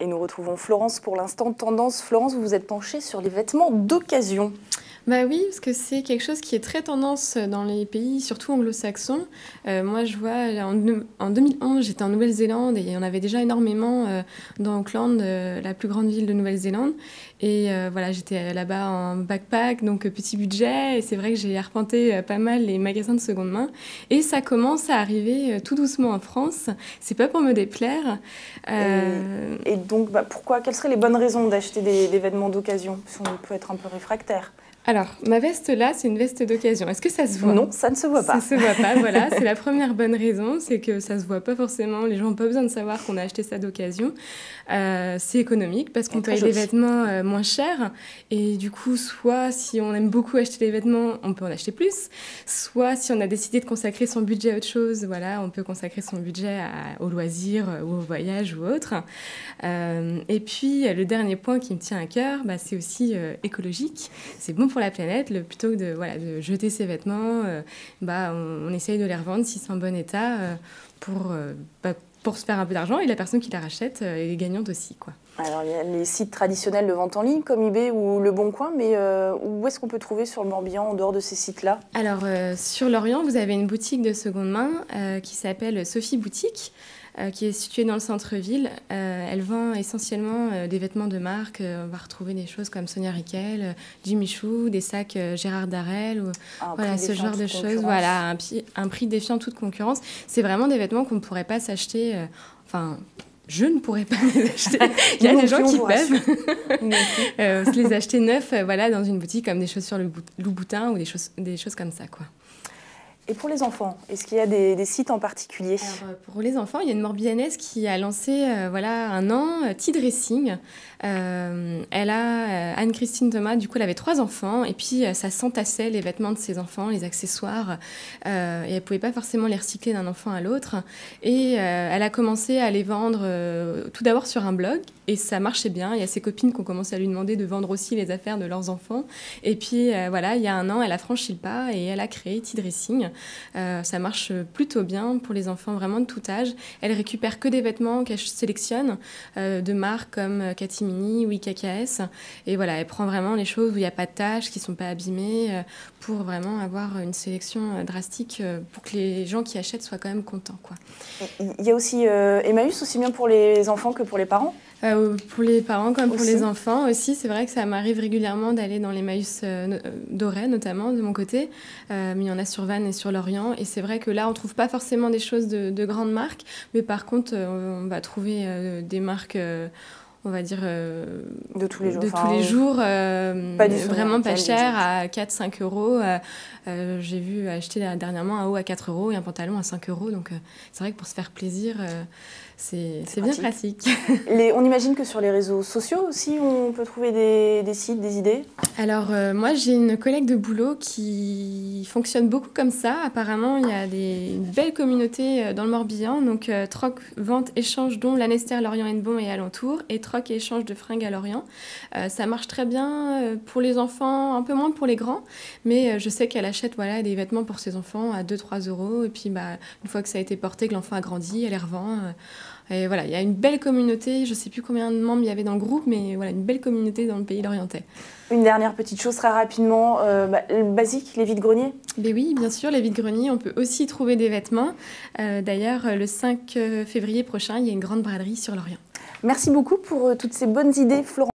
Et nous retrouvons Florence pour l'instant tendance. Florence, vous vous êtes penchée sur les vêtements d'occasion. Bah oui, parce que c'est quelque chose qui est très tendance dans les pays, surtout anglo-saxons. Moi, je vois, en 2011, j'étais en Nouvelle-Zélande et il y en avait déjà énormément dans Auckland, la plus grande ville de Nouvelle-Zélande. Et voilà, j'étais là-bas en backpack, donc petit budget. Et c'est vrai que j'ai arpenté pas mal les magasins de seconde main. Et ça commence à arriver tout doucement en France. C'est pas pour me déplaire. Et donc, pourquoi? Quelles seraient les bonnes raisons d'acheter des vêtements d'occasion? Parce qu'on peut être un peu réfractaire. Alors, ma veste là, c'est une veste d'occasion. Est-ce que ça se voit? Non, ça ne se voit pas. Ça ne se voit pas, voilà. C'est la première bonne raison, c'est que ça ne se voit pas forcément. Les gens n'ont pas besoin de savoir qu'on a acheté ça d'occasion. C'est économique parce qu'on paye des vêtements moins chers. Et du coup, soit si on aime beaucoup acheter des vêtements, on peut en acheter plus. Soit si on a décidé de consacrer son budget à autre chose, voilà, on peut consacrer son budget au loisir ou au voyage ou autre. Et puis, le dernier point qui me tient à cœur, c'est aussi écologique. C'est bon pour la planète, plutôt que de jeter ses vêtements, on essaye de les revendre si c'est en bon état pour se faire un peu d'argent, et la personne qui la rachète est gagnante aussi, quoi. Alors, il y a les sites traditionnels de vente en ligne comme eBay ou Le Bon Coin, mais où est-ce qu'on peut trouver sur le Morbihan en dehors de ces sites-là? Alors, sur Lorient, vous avez une boutique de seconde main qui s'appelle Sophie Boutique, qui est située dans le centre-ville. Elle vend essentiellement des vêtements de marque. On va retrouver des choses comme Sonia Rykiel, Jimmy Choo, des sacs Gérard Darrel, voilà, ce genre de choses. Voilà, un prix défiant toute concurrence. C'est vraiment des vêtements qu'on ne pourrait pas s'acheter... je ne pourrais pas les acheter. Il y a des gens qui peuvent se les acheter neufs dans une boutique comme des chaussures Louboutin ou des choses comme ça, quoi. Et pour les enfants, est-ce qu'il y a des sites en particulier? Alors, pour les enfants, il y a une Morbihanaise qui a lancé un an T-Dressing. Elle a Anne-Christine Thomas, du coup elle avait 3 enfants, et puis ça s'entassait les vêtements de ses enfants, les accessoires, et elle ne pouvait pas forcément les recycler d'un enfant à l'autre. Et elle a commencé à les vendre tout d'abord sur un blog, et ça marchait bien. Il y a ses copines qui ont commencé à lui demander de vendre aussi les affaires de leurs enfants. Et puis il y a un an, elle a franchi le pas et elle a créé T-Dressing. Ça marche plutôt bien pour les enfants vraiment de tout âge. Elle récupère que des vêtements qu'elle sélectionne de marques comme Catimini ou IKKS. Et voilà, elle prend vraiment les choses où il n'y a pas de taches, qui ne sont pas abîmées, pour vraiment avoir une sélection drastique pour que les gens qui achètent soient quand même contents, quoi. Il y a aussi Emmaüs, aussi bien pour les enfants que pour les parents? Pour les parents comme pour aussi. les enfants aussi. C'est vrai que ça m'arrive régulièrement d'aller dans les Emmaüs d'Auray, notamment, de mon côté. Mais il y en a sur Vannes et sur Lorient. Et c'est vrai que là, on ne trouve pas forcément des choses de grandes marques. Mais par contre, on va trouver des marques... on va dire de tous les jours, vraiment pas cher, à 4-5 euros. J'ai vu acheter dernièrement un haut à 4 euros et un pantalon à 5 euros. Donc c'est vrai que pour se faire plaisir, c'est bien pratique. On imagine que sur les réseaux sociaux aussi, on peut trouver des sites, des idées? Alors moi, j'ai une collègue de boulot qui fonctionne beaucoup comme ça. Apparemment, il y a une belle communauté dans le Morbihan. Donc troc, vente, échange, dont Lanester, Lorient & Bon et alentour. Et troc et échange de fringues à Lorient. Ça marche très bien pour les enfants, un peu moins pour les grands. Mais je sais qu'elle achète des vêtements pour ses enfants à 2-3 euros. Et puis une fois que ça a été porté, que l'enfant a grandi, elle les revend. Et voilà, il y a une belle communauté. Je ne sais plus combien de membres il y avait dans le groupe, mais voilà, une belle communauté dans le pays lorientais. Une dernière petite chose très rapidement, basique, les vides-greniers? Ben oui, bien sûr, les vides-greniers, on peut aussi trouver des vêtements. D'ailleurs, le 5 février prochain, il y a une grande braderie sur Lorient. Merci beaucoup pour toutes ces bonnes idées, Florence.